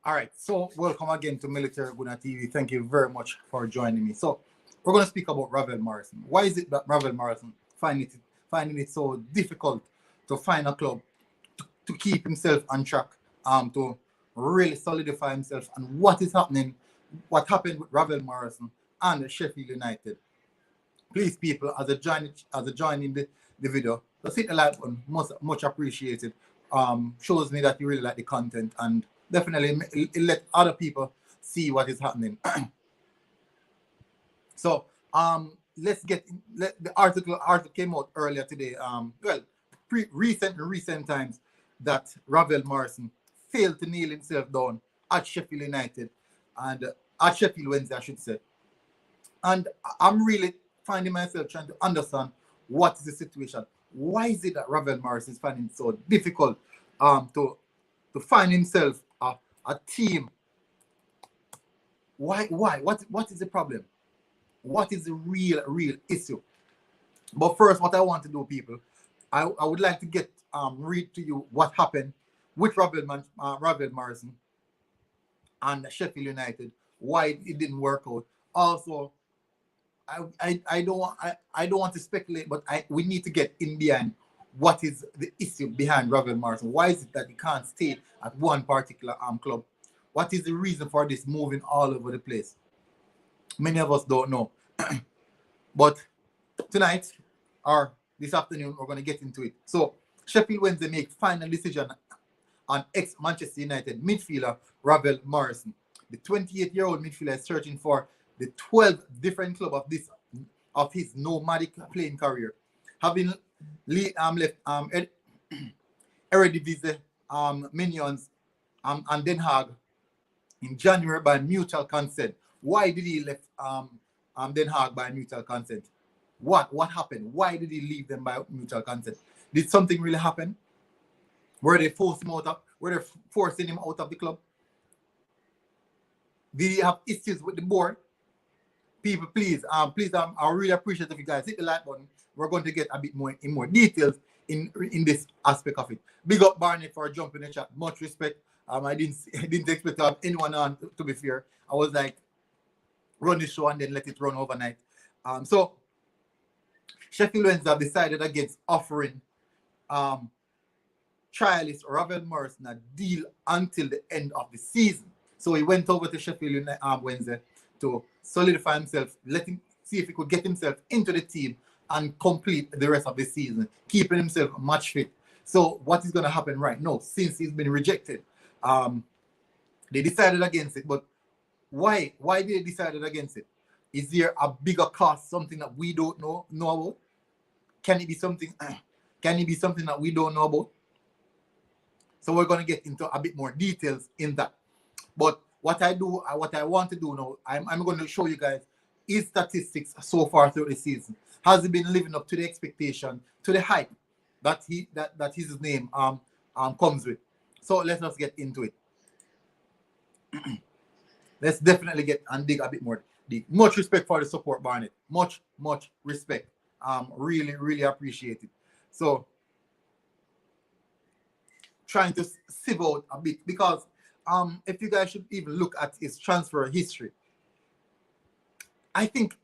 All right, so welcome again to Military Guna TV. Thank you very much for joining me. So we're going to speak about Ravel Morrison. Why is it that Ravel Morrison finding it so difficult to find a club to keep himself on track, to really solidify himself, and what is happening, what happened with Ravel Morrison and Sheffield United? Please, people, as a joining the video, just hit the like button, much appreciated. Shows me that you really like the content, and definitely let other people see what is happening. So let's get the article came out earlier today. Well, recent times that Ravel Morrison failed to kneel himself down at Sheffield United and at Sheffield Wednesday, I should say. And I'm really finding myself trying to understand what is the situation. Why is it that Ravel Morrison is finding it so difficult to find himself a team? Why? What is the problem? What is the real issue? But first, what I want to do, people, I would like to read to you what happened with Ravel Morrison and Sheffield United, why it didn't work out. Also, I don't want to speculate, but we need to get in behind what is the issue behind Ravel Morrison. Why is it that he can't stay at one particular club? What is the reason for this moving all over the place? Many of us don't know. But tonight or this afternoon, we're going to get into it. So Sheffield Wednesday make final decision on ex-Manchester United midfielder Ravel Morrison. The 28-year-old midfielder is searching for the 12th different club of his nomadic playing career, having left Eredivisie, Minions, and Den Haag in January by mutual consent. Why did he left Den Haag by mutual consent? What happened? Why did he leave them by mutual consent? Did something really happen? Were they forcing him out of the club? Did he have issues with the board? People, please, I really appreciate if you guys hit the like button. We're going to get a bit more details in this aspect of it. Big up Barney for jumping in the chat. Much respect. I didn't expect to have anyone on. To be fair, I was like, run the show and then let it run overnight. So Sheffield Wednesday have decided against offering trialist Ravel Morrison a deal until the end of the season. So he went over to Sheffield Wednesday to solidify himself, let him see if he could get himself into the team and complete the rest of the season, keeping himself match fit. So what is going to happen right now, since he's been rejected? They decided against it, but why did they decide against it? Is there a bigger cost, something that we don't know about? Can it be something that we don't know about? So we're going to get into a bit more details in that. But what I want to do now, I'm going to show you guys his statistics so far through the season. Has he been living up to the expectation, to the hype that his name comes with? So let's just get into it. Let's definitely get and dig a bit more deep. Much respect for the support, Barnett. Much respect. Really appreciate it. So trying to sieve out a bit, because if you guys should even look at his transfer history, I think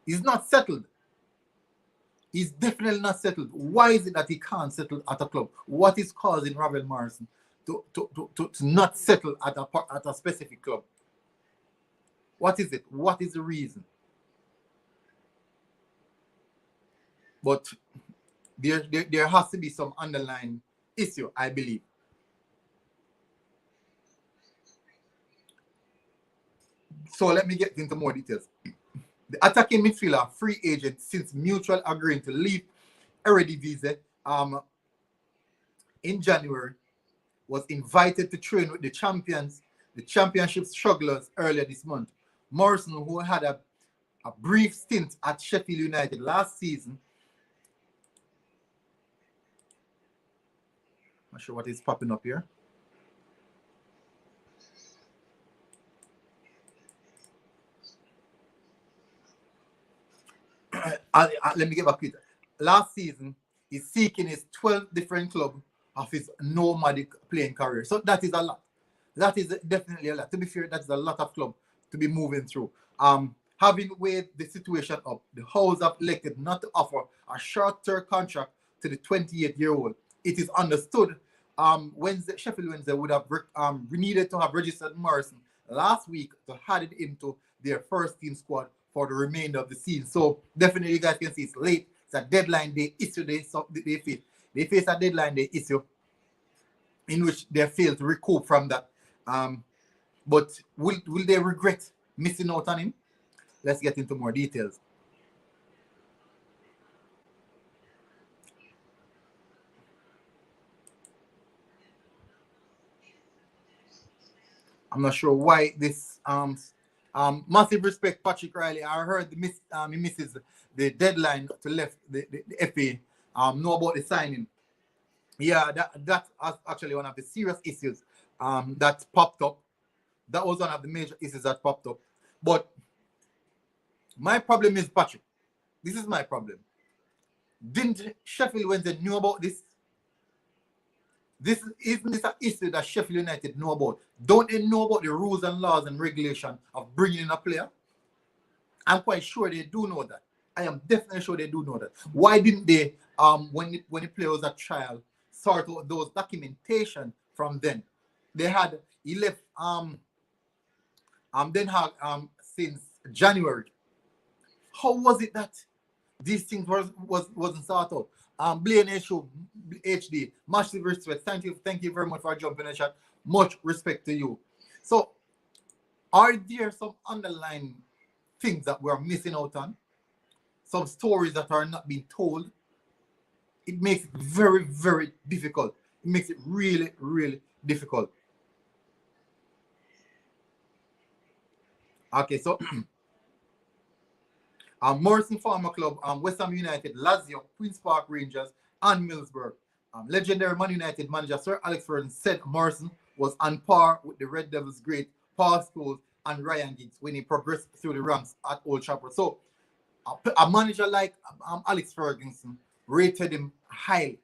he's not settled. He's definitely not settled. Why is it that he can't settle at a club? What is causing Ravel Morrison to not settle at a specific club? What is it? What is the reason? But there has to be some underlying issue, I believe. So let me get into more details. The attacking midfielder, free agent since mutual agreeing to leave Eredivisie in January, was invited to train with the championship strugglers earlier this month. Morrison, who had a brief stint at Sheffield United last season. Not sure what is popping up here. Let me get back to it. Last season, he's seeking his 12th different club of his nomadic playing career. So that is a lot. That is definitely a lot. To be fair, that's a lot of club to be moving through. Having weighed the situation up, the House have elected not to offer a short-term contract to the 28-year-old. It is understood Sheffield Wednesday would have needed to have registered Morrison last week to add it into their first team squad for the remainder of the season. So definitely you guys can see it's late. It's a deadline day issue they face. They face a deadline day issue in which they fail to recoup from that. But will they regret missing out on him? Let's get into more details. I'm not sure why this massive respect, Patrick Riley. I heard he misses the deadline to left the FA. Know about the signing. Yeah, that's actually one of the serious issues that popped up. That was one of the major issues that popped up. But my problem is, Patrick, this is my problem. Didn't Sheffield Wednesday know about this? Isn't this an issue that Sheffield United know about? Don't they know about the rules and laws and regulation of bringing in a player? I'm quite sure they do know that. I am definitely sure they do know that. Why didn't they, when the player was at trial, sort out those documentation from then? He left Den Haag since January. How was it that these things wasn't sorted out? Blaine HD, massive respect. Thank you very much for jumping in the chat. Much respect to you. So, are there some underlying things that we're missing out on? Some stories that are not being told? It makes it very, very difficult. It makes it really, really difficult. Okay, so Morrison Farmer Club, West Ham United, Lazio, Queen's Park Rangers, and Middlesbrough. Legendary Man United manager Sir Alex Ferguson said Morrison was on par with the Red Devils' great Paul Scholes and Ryan Giggs when he progressed through the ranks at Old Trafford. So a manager like Alex Ferguson rated him highly.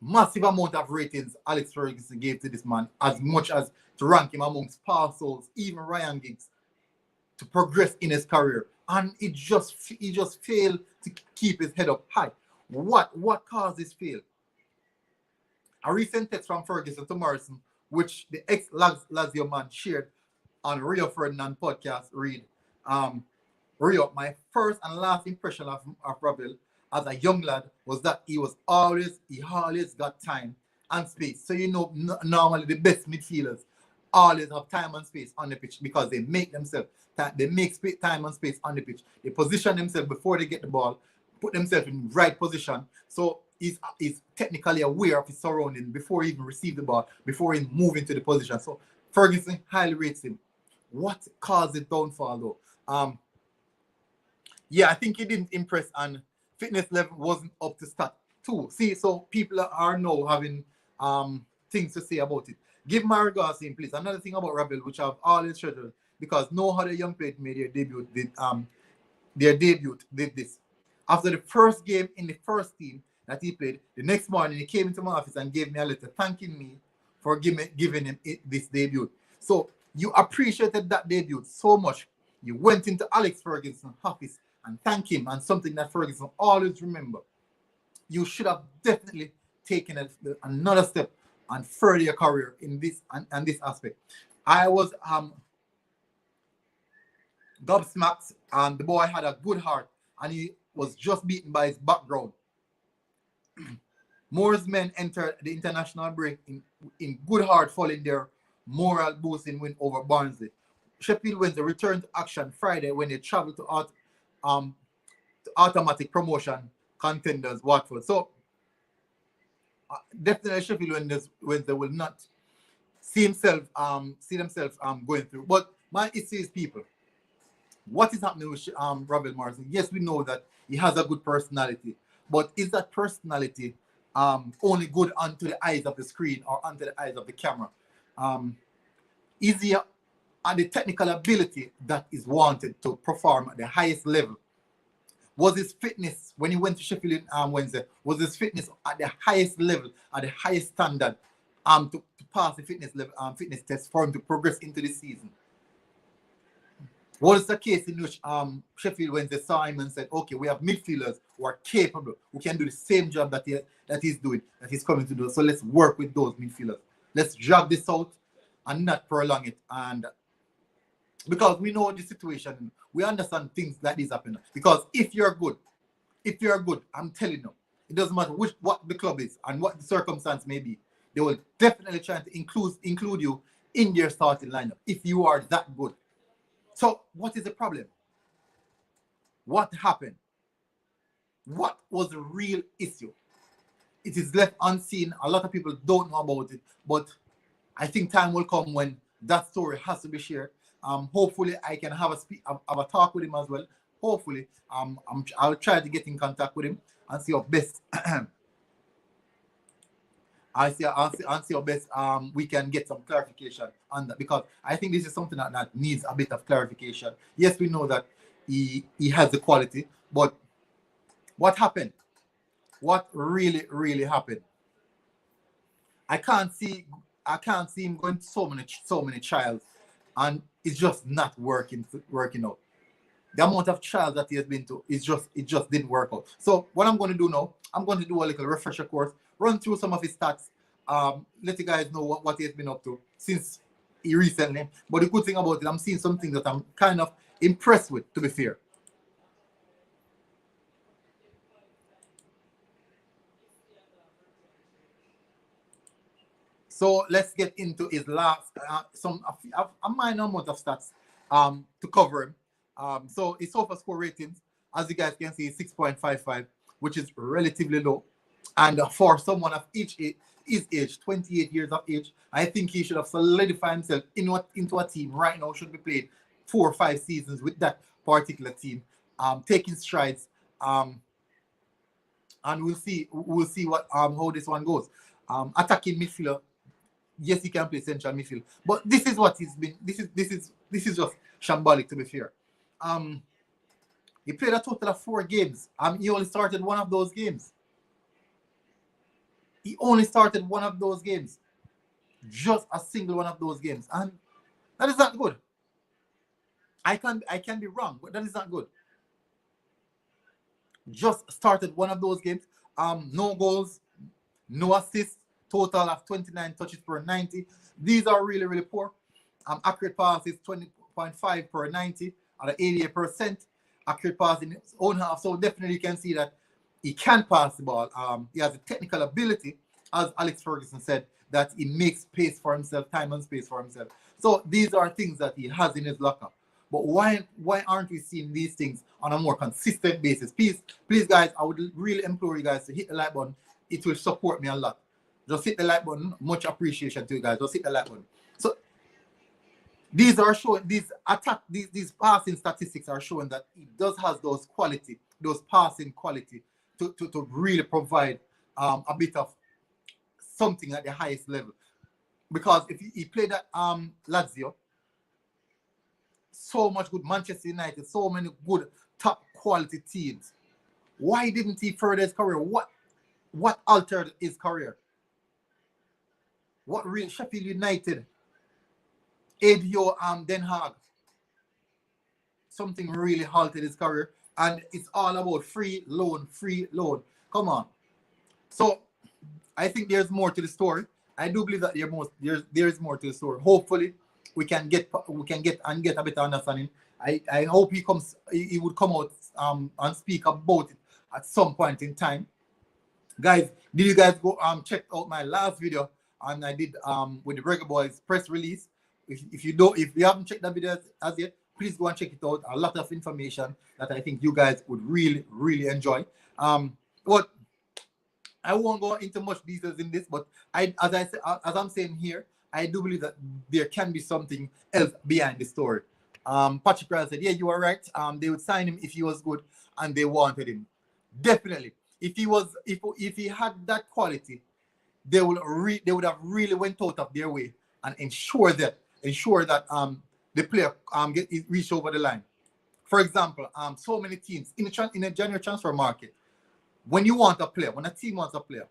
Massive amount of ratings Alex Ferguson gave to this man, as much as to rank him amongst Paul Scholes, even Ryan Giggs, to progress in his career. And he just failed to keep his head up high. What caused this fail? A recent text from Ferguson to Morrison, which the ex-Lazio man shared on Rio Ferdinand podcast, read, Rio, my first and last impression of Ravel as a young lad was that he always got time and space. So normally the best midfielders always have time and space on the pitch because they make themselves. They make time and space on the pitch. They position themselves before they get the ball, put themselves in the right position. So he's technically aware of his surroundings before he even receives the ball, before he moves into the position. So Ferguson highly rates him. What caused the downfall though? Yeah, I think he didn't impress and fitness level wasn't up to start too. See, so people are now having things to say about it. Give my regards to him, please. Another thing about Ravel, which I've always treasured, because no other young player made their debut did this. After the first game in the first team that he played, the next morning he came into my office and gave me a letter thanking me for giving him this debut. So you appreciated that debut so much. You went into Alex Ferguson's office and thanked him, and something that Ferguson always remember. You should have definitely taken another step and further your career in this and this aspect. I was gobsmacked, and the boy had a good heart, and he was just beaten by his background. Moore's men entered the international break in good heart following their moral boosting win over Barnsley. Sheffield Wednesday returned to action Friday when they traveled to automatic promotion contenders Watford. So definitely Sheffield Wednesday will not see themselves going through. But my issue is people. What is happening with Ravel Morrison? Yes, we know that he has a good personality, but is that personality only good onto the eyes of the screen or onto the eyes of the camera? Is he and the technical ability that is wanted to perform at the highest level? Was his fitness, when he went to Sheffield Wednesday, was his fitness at the highest level, at the highest standard to pass the fitness level fitness test for him to progress into the season. Was the case in which Sheffield Wednesday saw him and said, okay, we have midfielders who are capable, who can do the same job that he's doing, that he's coming to do. So let's work with those midfielders. Let's drag this out and not prolong it. And because we know the situation, we understand things like this happen. Because if you're good, I'm telling you, it doesn't matter what the club is and what the circumstance may be, they will definitely try to include you in their starting lineup if you are that good. So what is the problem? What happened? What was the real issue? It is left unseen. A lot of people don't know about it, but I think time will come when that story has to be shared. Hopefully I can have a talk with him as well. Hopefully, I'll try to get in contact with him and see how best I'll see how best we can get some clarification on that, because I think this is something that needs a bit of clarification. Yes, we know that he has the quality, but what happened? What really happened? I can't see him going to so many trials, and it's just not working out. The amount of trials that he has been to, it just didn't work out. So what I'm going to do now, I'm going to do a little refresher course, run through some of his stats, let you guys know what he has been up to since he recently. But the good thing about it, I'm seeing something that I'm kind of impressed with, to be fair. So let's get into his last, a minor amount of stats to cover him. So his SOFA score ratings, as you guys can see, is 6.55, which is relatively low. And for someone of his age, 28 years of age, I think he should have solidified himself into a team right now. Should be played 4 or 5 seasons with that particular team, taking strides. And we'll see what how this one goes. Attacking midfielder, yes, he can play central midfield, but this is what he's been. This is just shambolic, to be fair. He played a total of 4 games. He only started one of those games. He only started one of those games. Just a single one of those games. And that is not good. I can be wrong, but that is not good. Just started one of those games. No goals, no assists, total of 29 touches per 90. These are really poor. Accurate pass is 20.5 per 90 at 88%. Accurate pass in his own half. So definitely you can see that he can pass the ball. He has a technical ability, as Alex Ferguson said, that he makes space for himself, time and space for himself. So these are things that he has in his locker. But why aren't we seeing these things on a more consistent basis? Please, guys, I would really implore you guys to hit the like button. It will support me a lot. Just hit the like button. Much appreciation to you guys. Just hit the like button. So these are showing, these passing statistics are showing that he does have those quality, those passing quality to really provide a bit of something at the highest level. Because if he played at Lazio, so much good, Manchester United, so many good top quality teams. Why didn't he further his career? What altered his career? What real Sheffield United, ADO Den Haag, something really halted his career, and it's all about free loan. Come on. So I think there's more to the story. I do believe that there is more to the story. Hopefully we can get a better understanding. I hope he would come out and speak about it at some point in time. Guys, did you guys go check out my last video and I did with the ReggaeBoyz press release? If you haven't checked that video as yet, please go and check it out. A lot of information that I think you guys would really enjoy. But I won't go into much details in this, but as I'm saying here, I do believe that there can be something else behind the story. Patrick Riley said, yeah, you are right. They would sign him if he was good and they wanted him. Definitely. If he had that quality, they would have really went out of their way and ensure that the player reach over the line. For example, so many teams in the January transfer market, when you want a player, when a team wants a player,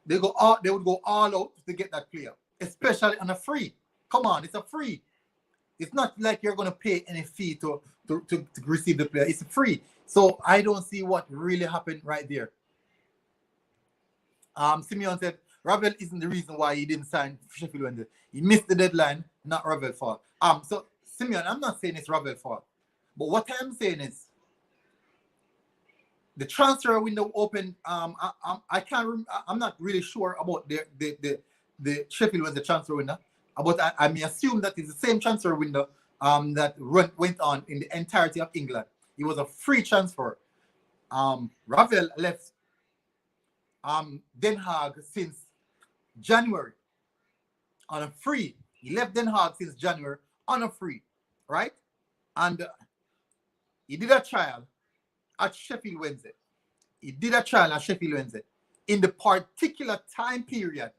They would go all out to get that player, especially on a free. Come on, it's a free. It's not like you're gonna pay any fee to receive the player. It's free. So I don't see what really happened right there. Simeon said Ravel isn't the reason why he didn't sign Sheffield Wednesday. He missed the deadline, not Ravel's fault. So Simeon, I'm not saying it's Ravel's fault, but what I'm saying is the transfer window opened. I can't. I'm not really sure about the Sheffield Wednesday transfer window, but I may assume that it's the same transfer window that went on in the entirety of England. It was a free transfer. Ravel left Den Haag since January on a free. He left Den Haag since January on a free, right? And he did a trial at Sheffield Wednesday. He did a trial at Sheffield Wednesday. In the particular time period,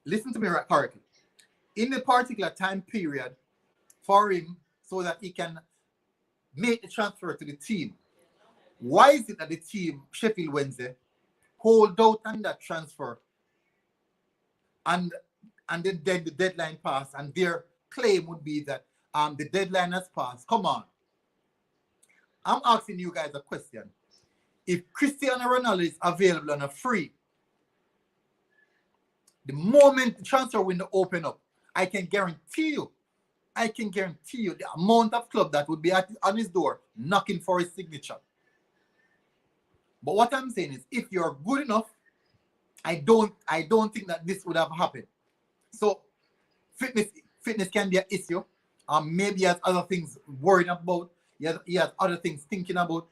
listen to me right correctly. In the particular time period for him so that he can make the transfer to the team. Why is it that the team, Sheffield Wednesday, hold out on that transfer and then the deadline passed, and their claim would be that the deadline has passed? Come on. I'm asking you guys a question. If Cristiano Ronaldo is available on a free, the moment the transfer window open up, I can guarantee you the amount of club that would be on his door knocking for his signature. But what I'm saying is, if you're good enough, I don't think that this would have happened. So fitness can be an issue. Maybe he has other things worried about. He has other things thinking about.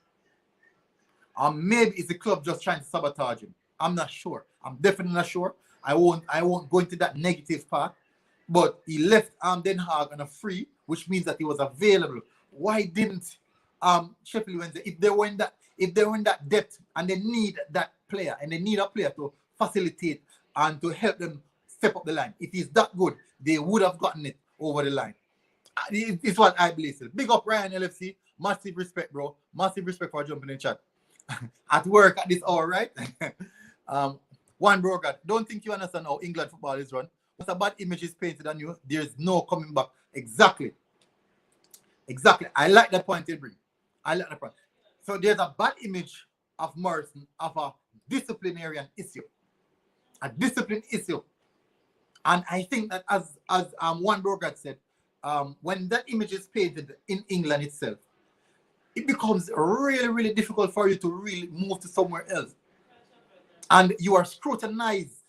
Maybe it's the club just trying to sabotage him. I'm not sure. I'm definitely not sure. I won't go into that negative part. But he left Den Haag on a free, which means that he was available. Why didn't Sheffield Wednesday, if they were in that depth and they need that player and they need a player to facilitate and to help them step up the line, if he's that good, they would have gotten it over the line. It's what I believe. Big up Ryan LFC. Massive respect, bro. Massive respect for jumping in the chat. At work at this hour, right? One broker. Don't think you understand how England football is run. Once a bad image is painted on you, there's no coming back. Exactly. I like that point they bring. I like that point. So there's a bad image of Morrison of a disciplinarian issue. A discipline issue. And I think that as one broker said, when that image is painted in England itself, it becomes really, really difficult for you to really move to somewhere else. And you are scrutinized.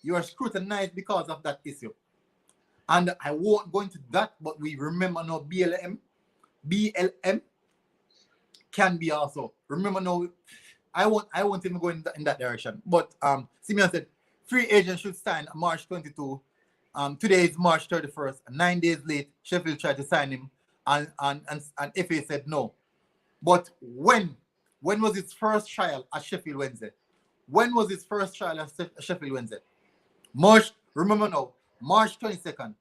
You are scrutinized because of that issue. And I won't go into that, but we remember now BLM can be also. Remember now, I won't even go in that direction. But Simeon said, free agent should sign March 22. Today is March 31st. 9 days late, Sheffield tried to sign him, and FA said no. But when was his first trial at Sheffield Wednesday? When was his first trial at Sheffield Wednesday? Remember now, March 22nd.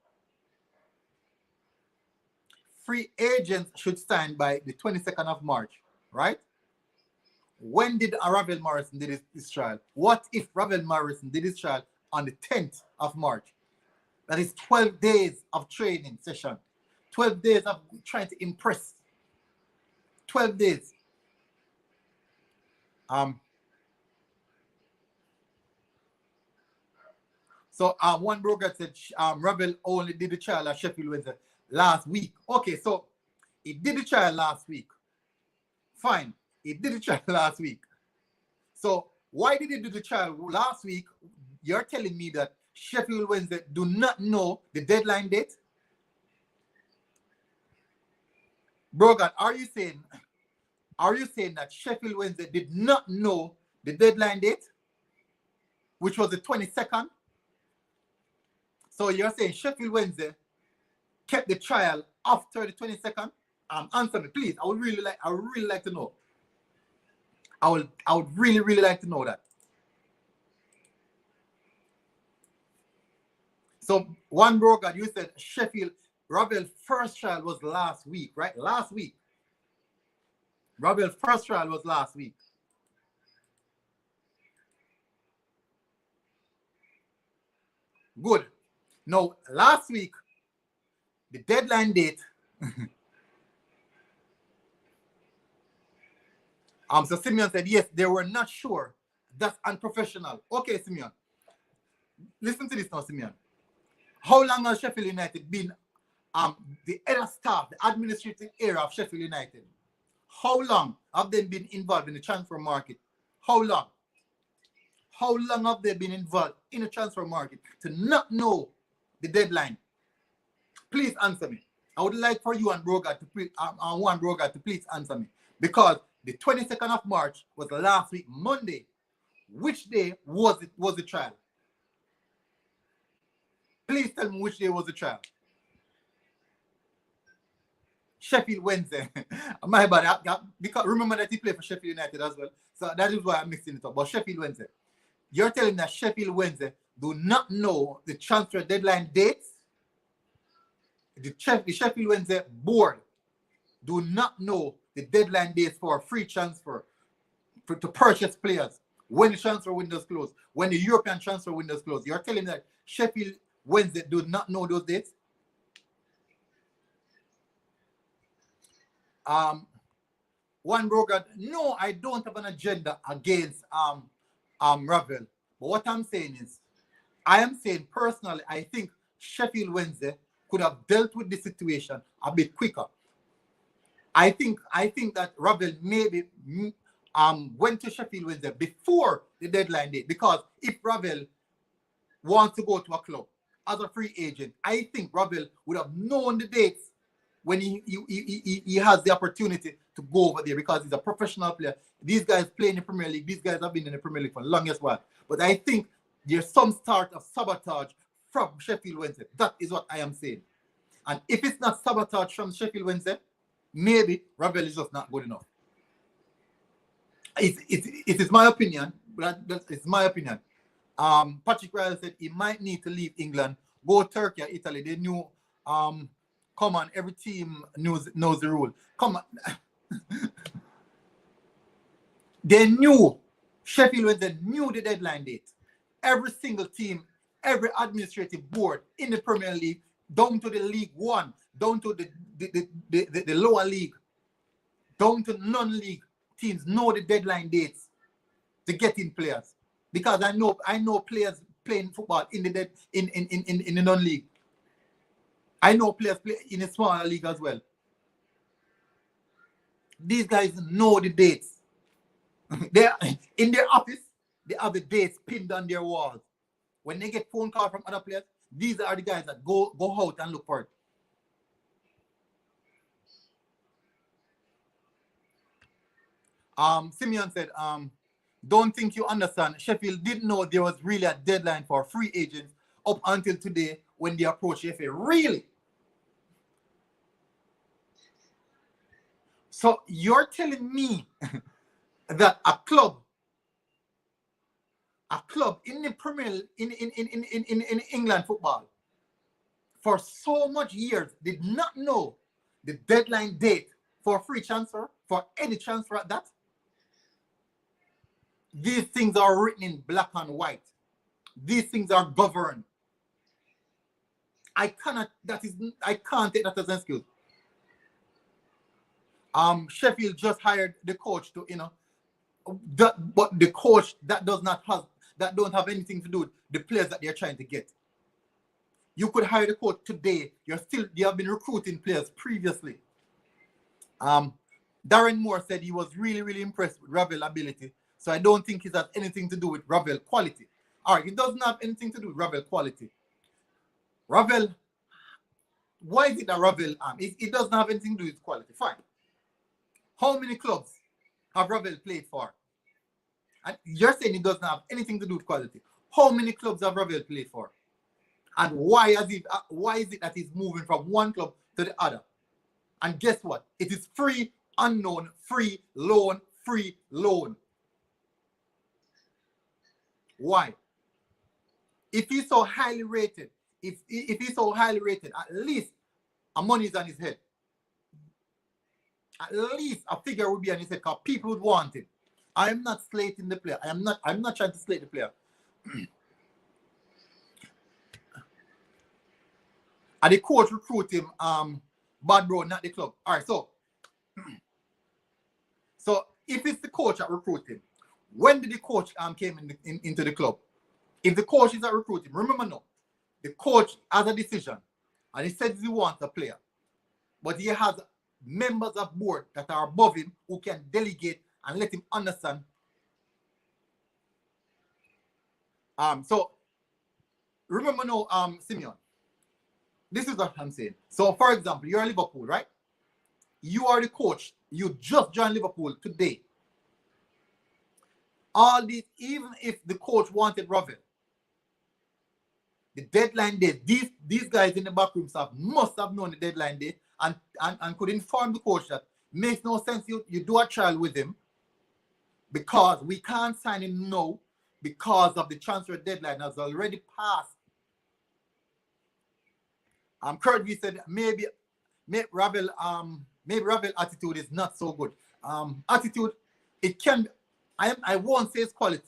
Free agents should sign by the 22nd of March, right? When did Ravel Morrison did his trial? What if Ravel Morrison did his trial on the 10th of March? That is 12 days of training session. 12 days of trying to impress. 12 days. So one broker said Ravel only did the trial at Sheffield Wednesday last week. Okay, so he did the trial last week. Fine, he did the trial last week. So why did he do the trial last week? You're telling me that Sheffield Wednesday do not know the deadline date? Brogan, are you saying that Sheffield Wednesday did not know the deadline date, which was the 22nd? So you're saying Sheffield Wednesday kept the trial after the 22nd? Answer me, please. I would really like to know. I would really like to know that. So one broker, you said Sheffield Ravel's first trial was last week, right? Last week. Ravel's first trial was last week. Good. Now, last week, the deadline date. So Simeon said, yes, they were not sure. That's unprofessional. Okay, Simeon. Listen to this now, Simeon. How long has Sheffield United been the head of staff, the administrative area of Sheffield United? How long have they been involved in the transfer market? How long? How long have they been involved in the transfer market to not know the deadline? Please answer me. I would like for you and Broga to please answer me, because the 22nd of March was last week, Monday. Which day was the trial? Please tell me which day was the trial. Sheffield Wednesday. My bad. Because remember that he played for Sheffield United as well. So that is why I'm mixing it up. But Sheffield Wednesday. You're telling me that Sheffield Wednesday do not know the transfer deadline dates? The Sheffield Wednesday board do not know the deadline dates for free transfer to purchase players when the transfer windows close, when the European transfer windows close. You're telling me that Sheffield Wednesday do not know those dates? One broker, no, I don't have an agenda against Ravel. But what I'm saying is, I am saying personally, I think Sheffield Wednesday could have dealt with the situation a bit quicker. I think that Ravel maybe went to Sheffield Wednesday before the deadline date, because if Ravel wants to go to a club as a free agent, I think Ravel would have known the dates when he has the opportunity to go over there, because he's a professional player. These guys play in the Premier League. These guys have been in the Premier League for the longest while. But I think there's some start of sabotage from Sheffield Wednesday. That is what I am saying. And if it's not sabotage from Sheffield Wednesday, maybe Ravel is just not good enough. It is my opinion, but it's my opinion. Patrick Riley said he might need to leave England, go Turkey or Italy. They knew, come on, every team knows the rule. Come on. They knew, Sheffield Wednesday knew the deadline date. Every single team, every administrative board in the Premier League, down to the League One, down to the lower league, down to non-league teams know the deadline dates to get in players. Because I know players playing football in the non-league. I know players play in a smaller league as well. These guys know the dates. They in their office, they have the dates pinned on their walls. When they get phone calls from other players, these are the guys that go out and look for it. Simeon said, don't think you understand. Sheffield didn't know there was really a deadline for free agents up until today when they approached Sheffield. Really? So you're telling me that a club in the Premier in England football for so much years did not know the deadline date for free transfer, for any transfer at that? These things are written in black and white. These things are governed. I can't take that as an excuse. Sheffield just hired the coach to, but the coach that don't have anything to do with the players that they're trying to get. You could hire the coach today. You have been recruiting players previously. Darren Moore said he was really, really impressed with Ravel's ability. So I don't think it has anything to do with Ravel quality. All right, it doesn't have anything to do with Ravel quality. Ravel, why is it that Ravel, it doesn't have anything to do with quality? Fine. How many clubs have Ravel played for? And you're saying it doesn't have anything to do with quality. How many clubs have Ravel played for? And why is it that he's moving from one club to the other? And guess what? It is free, unknown, free loan, free loan. Why? If he's so highly rated, if he's so highly rated, at least a money is on his head. At least a figure would be on his head because people would want it. I am not slating the player. I'm not trying to slate the player. And the coach recruit him, bad bro, not the club. All right, so if it's the coach that recruit him, when did the coach came into the club? If the coach is that recruit him, remember now, the coach has a decision, and he says he wants a player, but he has members of board that are above him who can delegate and let him understand. So remember now, Simeon, this is what I'm saying. So for example, you're Liverpool, right? You are the coach. You just joined Liverpool today. All these, even if the coach wanted Ravel, the deadline date, these guys in the backroom staff must have known the deadline date and could inform the coach that makes no sense you do a trial with him because we can't sign him now because of the transfer deadline has already passed. Kurtby said maybe Ravel attitude is not so good. Attitude, it can. I won't say it's quality.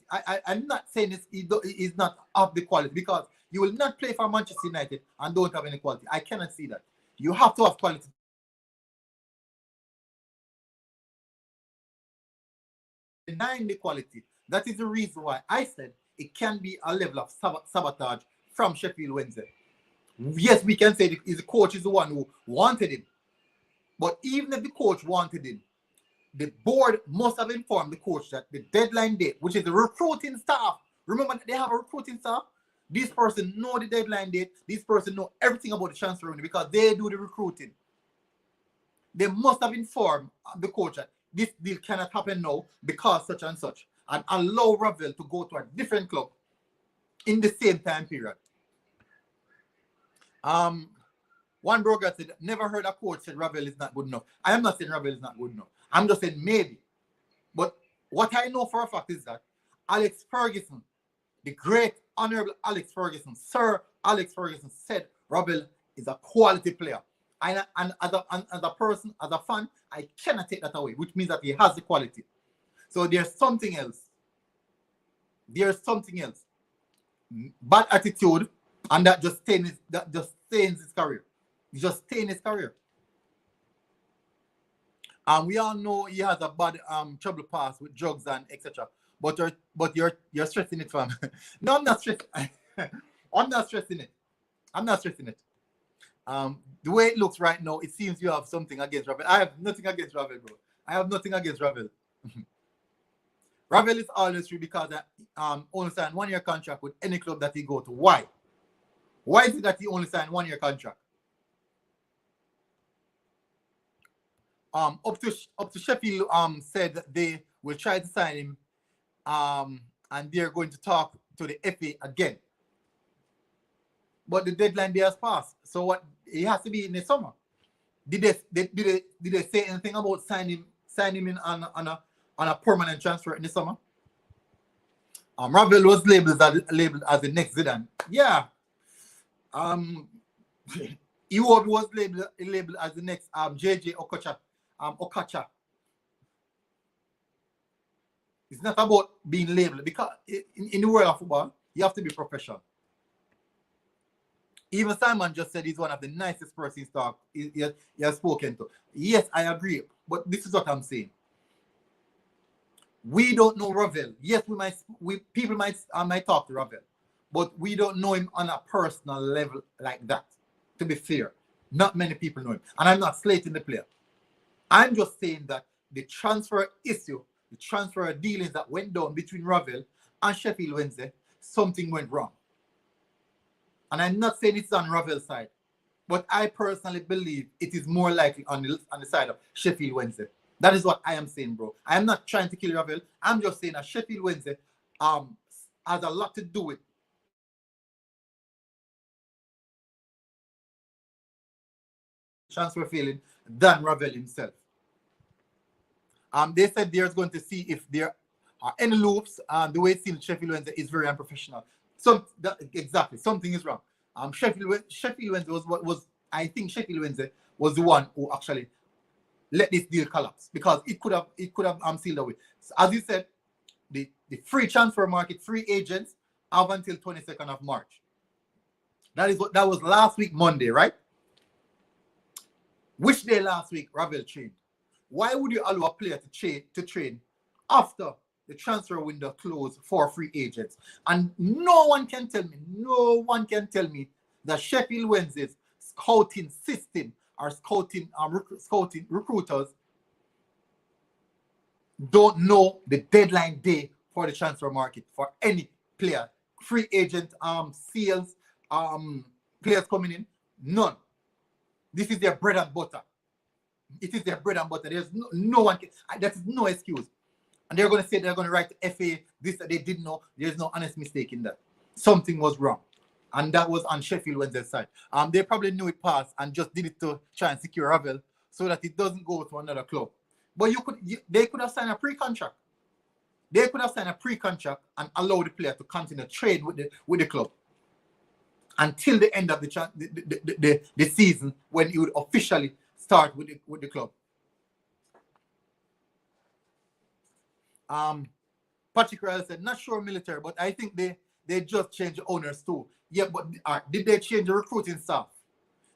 I'm not saying it's not of the quality because you will not play for Manchester United and don't have any quality. I cannot see that. You have to have quality. Denying the quality. That is the reason why I said it can be a level of sabotage from Sheffield Wednesday. Yes, we can say the coach is the one who wanted him. But even if the coach wanted him, the board must have informed the coach that the deadline date, which is the recruiting staff, remember they have a recruiting staff. This person know the deadline date. This person know everything about the transfer window because they do the recruiting. They must have informed the coach that this deal cannot happen now because such and such, and allow Ravel to go to a different club in the same time period. One broker said, never heard a coach say Ravel is not good enough. I am not saying Ravel is not good enough. I'm just saying maybe. But what I know for a fact is that Alex Ferguson, the great honorable Alex Ferguson, Sir Alex Ferguson said Ravel is a quality player. And as a person, as a fan, I cannot take that away, which means that he has the quality. So there's something else. There's something else. Bad attitude, and that just stains his career. He just stains his career. We all know he has a bad trouble past with drugs and etc. But you're stressing it, fam. No, I'm not stressing. I'm not stressing it. I'm not stressing it. The way it looks right now, it seems you have something against Ravel. I have nothing against Ravel, bro. I have nothing against Ravel. Ravel is always free because only signed 1 year contract with any club that he go to. Why? Why is it that he only signed 1 year contract? Up to Sheffield said that they will try to sign him, and they're going to talk to the FA again. But the deadline day has passed, so what? He has to be in the summer. Did they say anything about signing him in on a permanent transfer in the summer? Ravel was labeled as the next Zidane. Yeah. Iwobi was labeled as the next JJ Okocha. It's not about being labeled because in the world of football, you have to be professional. Even Simon just said he's one of the nicest persons he has spoken to. Yes, I agree. But this is what I'm saying. We don't know Ravel. Yes, people might talk to Ravel, but we don't know him on a personal level like that. To be fair, not many people know him. And I'm not slating the player. I'm just saying that the transfer issue, the transfer dealings that went down between Ravel and Sheffield Wednesday, something went wrong. And I'm not saying it's on Ravel's side, but I personally believe it is more likely on the side of Sheffield Wednesday. That is what I am saying, bro. I am not trying to kill Ravel. I'm just saying that Sheffield Wednesday has a lot to do with transfer failing than Ravel himself. They said they're going to see if there are any loops. The way it's seen Sheffield Wednesday is very unprofessional. Exactly, something is wrong. Sheffield Wednesday I think Sheffield Wednesday was the one who actually let this deal collapse because it could have sealed away. So as you said, the free transfer market, free agents have until 22nd of March. That was last week Monday, right? Which day last week Ravel trained? Why would you allow a player to train after the transfer window closed for free agents? And no one can tell me that Sheffield Wednesday's scouting system or scouting recruiters don't know the deadline day for the transfer market for any player. Free agent sales, players coming in, none. This is their bread and butter. It is their bread and butter. There's no one that is no excuse. And they're going to say they're going to write to FA this that they didn't know. There's no honest mistake in that. Something was wrong. And that was on Sheffield Wednesday's side. They probably knew it passed and just did it to try and secure Ravel so that it doesn't go to another club. But they could have signed a pre-contract. They could have signed a pre-contract and allow the player to continue to trade with the club until the end of the season, when he would officially start with the club. Patrick Ryle said, not sure military, but I think they just changed the owners too. Yeah, but did they change the recruiting staff?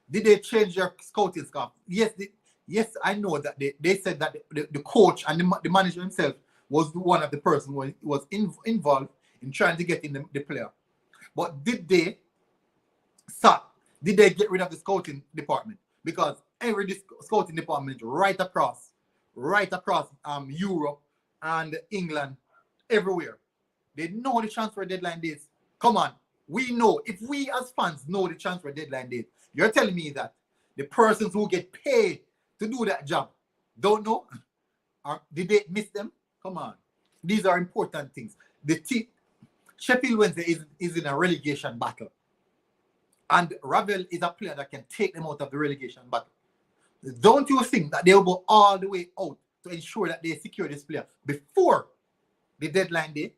Did they change their scouting staff? Yes, I know that they said that the coach and the manager himself was one of the person who was involved in trying to get in the player. But did they get rid of the scouting department? Because every scouting department right across Europe and England, everywhere, they know the transfer deadline dates. Come on, we know. If we as fans know the transfer deadline date, you're telling me that the persons who get paid to do that job don't know? Or did they miss them? Come on. These are important things. Sheffield Wednesday is in a relegation battle. And Ravel is a player that can take them out of the relegation battle. Don't you think that they'll go all the way out to ensure that they secure this player before the deadline day?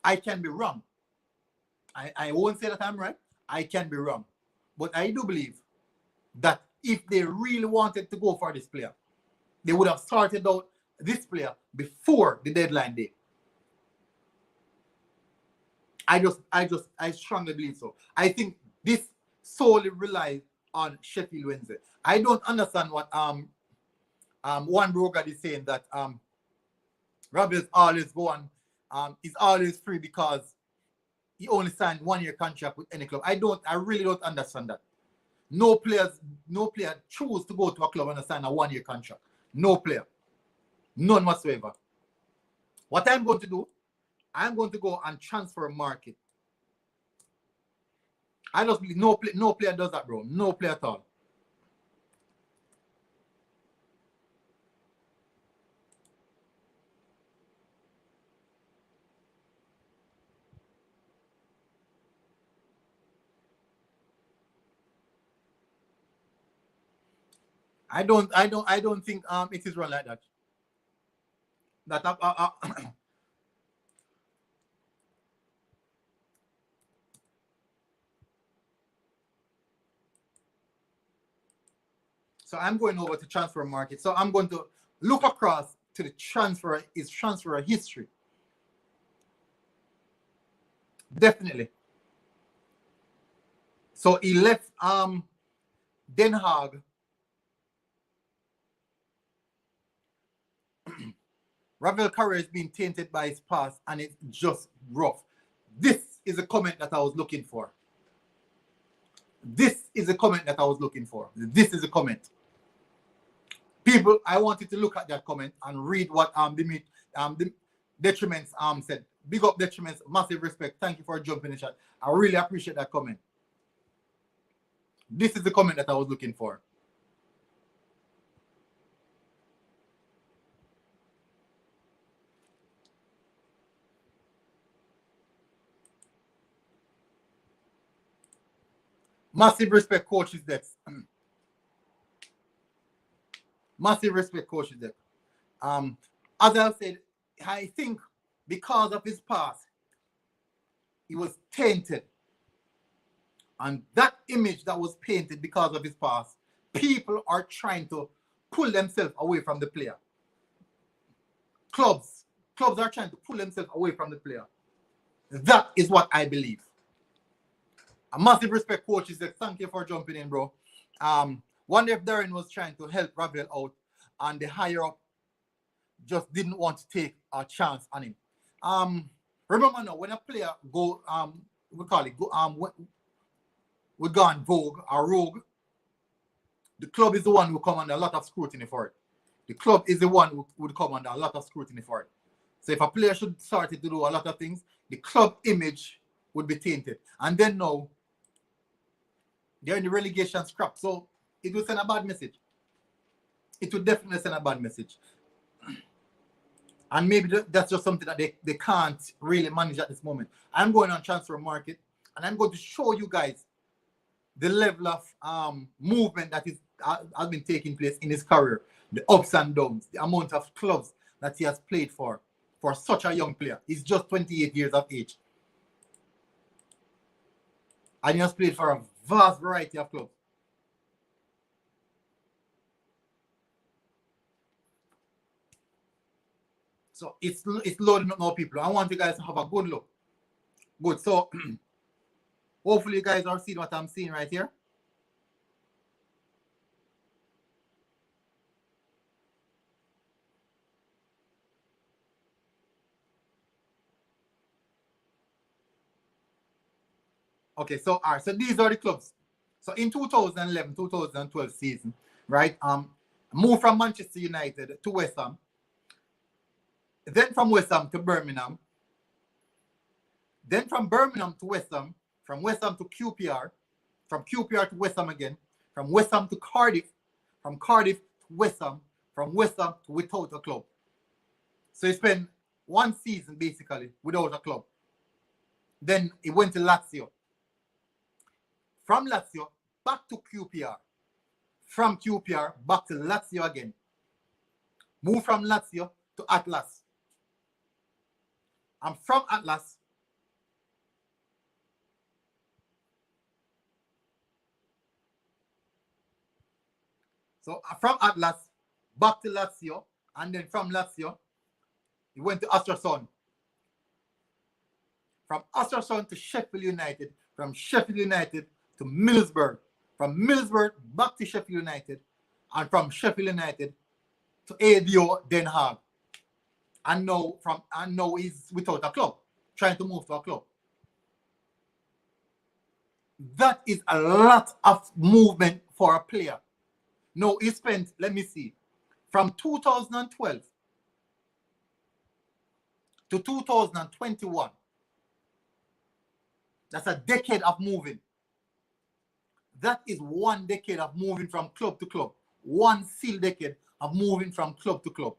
I can be wrong. I won't say that I'm right. I can be wrong. But I do believe that if they really wanted to go for this player, they would have started out this player before the deadline day. I strongly believe so. I think this solely relies on Sheffield Wednesday. I don't understand what one broker is saying, that Ravel's always going, is always free because he only signed 1-year contract with any club. I really don't understand that. No player choose to go to a club and sign a 1-year contract. No player. None whatsoever. What I'm going to do, I'm going to go and transfer market. I just believe no player does that, bro. No player at all. I don't think it is run like that. So I'm going over to transfer market. So I'm going to look across to the transfer history. Definitely. So he left Den Haag. Ravel career is being tainted by his past, and it's just rough. This is a comment that I was looking for. This is a comment. People, I wanted to look at that comment and read what the Detriments said. Big up Detriments, massive respect. Thank you for jumping in the chat. I really appreciate that comment. This is the comment that I was looking for. Massive respect, coaches. Massive respect, coaches. As I said, I think because of his past, he was tainted. And that image that was painted because of his past, people are trying to pull themselves away from the player. Clubs are trying to pull themselves away from the player. That is what I believe. A massive respect, coaches. Thank you for jumping in, bro. Wonder if Darren was trying to help Ravel out, and the higher up just didn't want to take a chance on him. Remember now, when a player go we call it go we go on vogue or rogue, the club is the one who come under a lot of scrutiny for it. The club is the one who would come under a lot of scrutiny for it. So if a player should start to do a lot of things, the club image would be tainted. And then now, they're in the relegation scrap. So it would send a bad message. It would definitely send a bad message. And maybe that's just something that they can't really manage at this moment. I'm going on transfer market, and I'm going to show you guys the level of movement that has been taking place in his career, the ups and downs, the amount of clubs that he has played for such a young player. He's just 28 years of age. And he has played for a vast variety of clubs. So it's loading up now, people. I want you guys to have a good look. Good. So hopefully you guys are seeing what I'm seeing right here. Okay, so all right, so these are the clubs. So in 2011-2012 season, right? Moved from Manchester United to West Ham. Then from West Ham to Birmingham. Then from Birmingham to West Ham. From West Ham to QPR. From QPR to West Ham again. From West Ham to Cardiff. From Cardiff to West Ham. From West Ham to without a club. So he spent one season basically without a club. Then he went to Lazio. From Lazio back to QPR. From QPR back to Lazio again. Moved from Lazio to Atlas. I'm from Atlas. So from Atlas back to Lazio, and then from Lazio, he went to Ostersund. From Ostersund to Sheffield United. From Sheffield United to Middlesbrough. From Middlesbrough back to Sheffield United, and from Sheffield United to ADO Den Haag. And now he's without a club, trying to move to a club. That is a lot of movement for a player. No, he spent, let me see, from 2012 to 2021. That's a decade of moving. That is one decade of moving from club to club. One full decade of moving from club to club.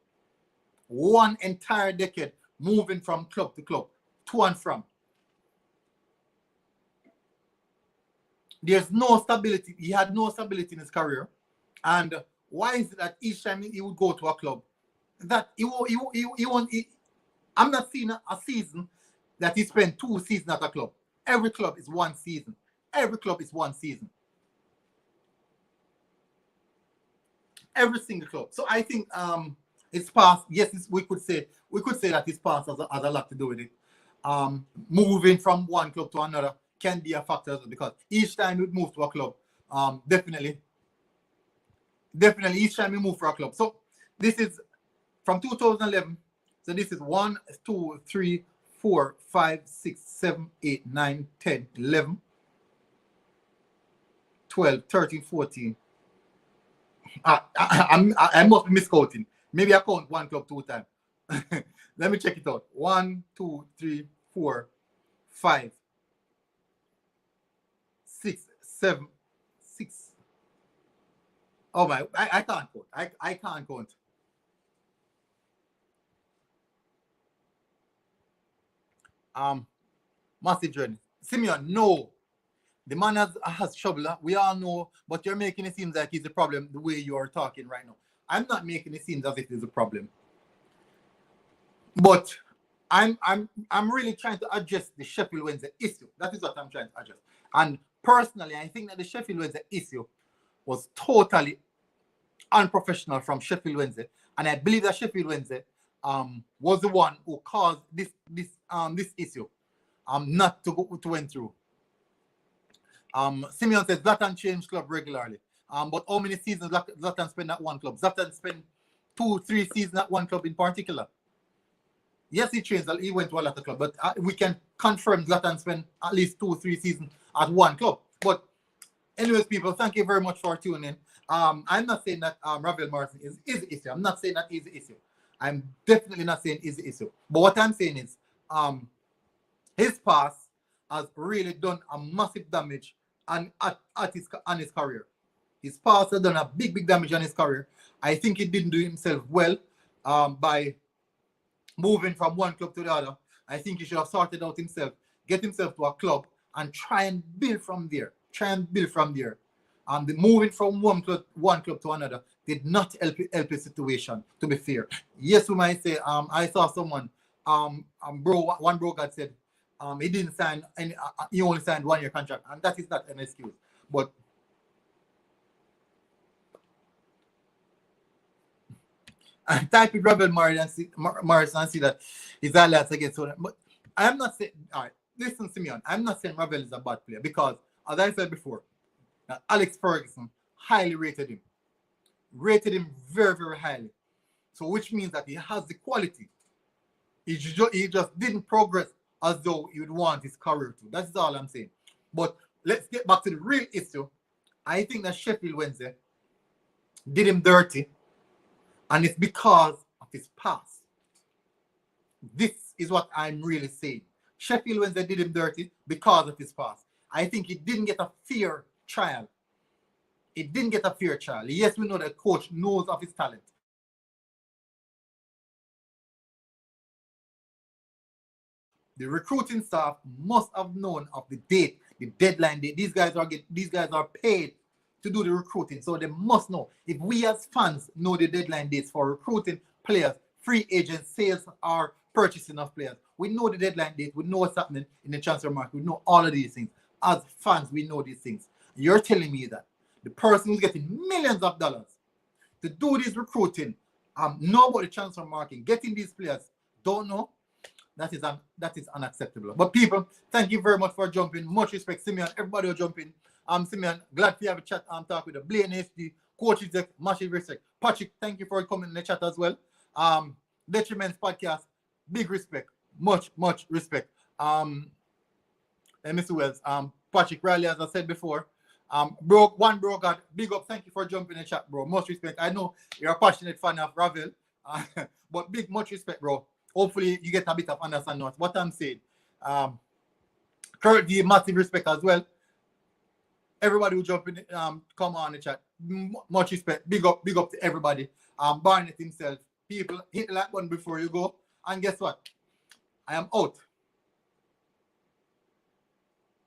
One entire decade moving from club to club, to and from. There's no stability. He had no stability in his career. And why is it that each time he would go to a club, that he won't, I'm not seeing a season that he spent 2 seasons at a club. Every club is 1 season. Every club is 1 season. Every single club. So I think it's past. Yes, we could say that his past has a lot to do with it. Moving from one club to another can be a factor because each time we move to a club, definitely each time we move for a club. So this is from 2011. So this is 1, 2, 3, 4, 5, 6, 7, 8, 9, 10, 11, 12, 13, 14. I must be miscounting. Maybe I count one club 2 times. Let me check it out. 1, 2, 3, 4, 5, 6, 7, 6. Oh my! I can't count. I can't count. Massive journey. Simeon, no. The man has trouble. We all know, but you're making it seem like it's a problem the way you are talking right now. I'm not making it seem as if it's a problem. But I'm really trying to address the Sheffield Wednesday issue. That is what I'm trying to address. And personally, I think that the Sheffield Wednesday issue was totally unprofessional from Sheffield Wednesday. And I believe that Sheffield Wednesday was the one who caused this issue not to went through. Simeon says Zlatan changed club regularly. But how many seasons Zlatan spent at one club? Zlatan spent 2-3 seasons at one club in particular. Yes, he changed. He went to a lot of clubs, but we can confirm Zlatan spent at least 2-3 seasons at one club. But anyways, people, thank you very much for tuning in. I'm not saying that Ravel Morrison is the issue. I'm not saying that he's the issue. I'm definitely not saying he's the issue. But what I'm saying is his past has really done a massive damage on his career. His past has done a big damage on his career. I think he didn't do himself well by moving from one club to the other. I think he should have sorted out himself, get himself to a club, and try and build from there. The moving from one club to another did not help his situation, to be fair. Yes, we might say, I saw someone, one bro God said, he didn't sign any, he only signed 1-year contract, and that is not an excuse. But I type in Ravel Morrison and see that his highlights against Sweden. But I'm not saying, all right, listen to me on. I'm not saying Ravel is a bad player because, as I said before, Alex Ferguson highly rated him. Rated him very, very highly. So which means that he has the quality. He just didn't progress as though he would want his career to. That's all I'm saying. But let's get back to the real issue. I think that Sheffield Wednesday did him dirty. And it's because of his past. This is what I'm really saying. Sheffield Wednesday did him dirty because of his past. I think he didn't get a fair trial. He didn't get a fair trial. Yes, we know that coach knows of his talent. The recruiting staff must have known of the date, the deadline date. These guys are paid to do the recruiting, so they must know. If we as fans know the deadline dates for recruiting players, free agents, sales, or purchasing of players, we know the deadline date, we know what's happening in the transfer market, we know all of these things. As fans, we know these things. You're telling me that the person who's getting millions of dollars to do this recruiting, know about the transfer market, getting these players, don't know? That is unacceptable. But people, thank you very much for jumping. Much respect, Simeon. Everybody will jump in. Simeon, glad to have a chat and talk with the Blaine HD, Coach Exec, much respect. Patrick, thank you for coming in the chat as well. Detriment's podcast, big respect, much respect. Mr. Wells, Patrick Riley, as I said before, bro God, big up, thank you for jumping in the chat, bro. Much respect. I know you're a passionate fan of Ravel, but much respect, bro. Hopefully you get a bit of understanding of what I'm saying. Kurt D, massive respect as well. Everybody who jump in, come on the chat. Much respect. Big up to everybody. Barnett himself. People, hit the like button before you go. And guess what? I am out.